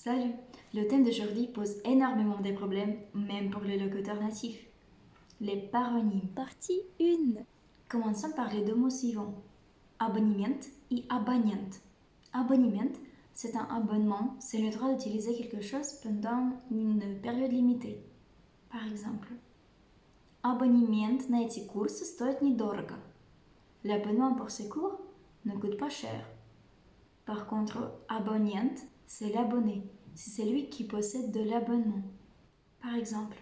Salut! Le thème d'aujourd'hui pose énormément de problèmes, même pour les locuteurs natifs. Les paronymes. Partie 1. Commençons par les deux mots suivants. Abonnement et abonnement. Abonnement, c'est un abonnement, c'est le droit d'utiliser quelque chose pendant une période limitée. Par exemple, abonnement на эти курсы стоит недорого. L'abonnement pour ces cours ne coûte pas cher. Par contre, abonnement, c'est l'abonné. C'est celui qui possède de l'abonnement. Par exemple,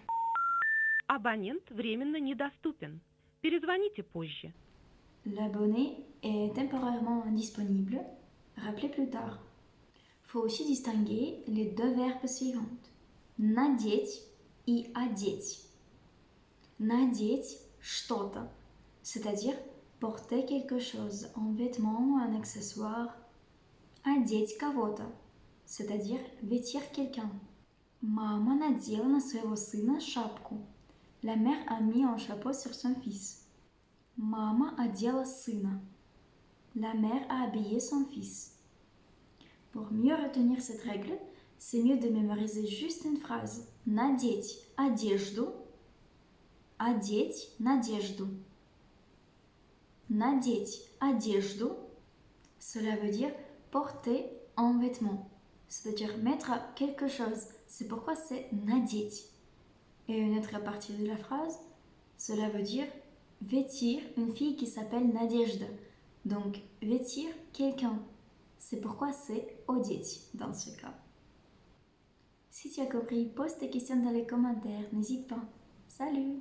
Абонент временно недоступен. Перезвоните позже. l'abonné est temporairement indisponible. Rappelez plus tard. Faut aussi distinguer les deux verbes suivants. Надеть et одеть. Надеть что-то, c'est-à-dire porter quelque chose, un vêtement, un accessoire. Одеть кого-то, c'est-à-dire vêtir quelqu'un. Мама надела на своего сына шапку. La mère a mis un chapeau sur son fils. Мама одела сына. La mère a habillé son fils. Pour mieux retenir cette règle, c'est mieux de mémoriser juste une phrase. Надеть одежду. Одеть надежду. Надеть одежду. Cela veut dire porter un vêtement, c'est-à-dire mettre quelque chose. C'est pourquoi c'est надеть. Et une autre partie de la phrase, cela veut dire vêtir une fille qui s'appelle Nadejda. Donc, vêtir quelqu'un. C'est pourquoi c'est одеть dans ce cas. Si tu as compris, pose tes questions dans les commentaires, n'hésite pas. Salut!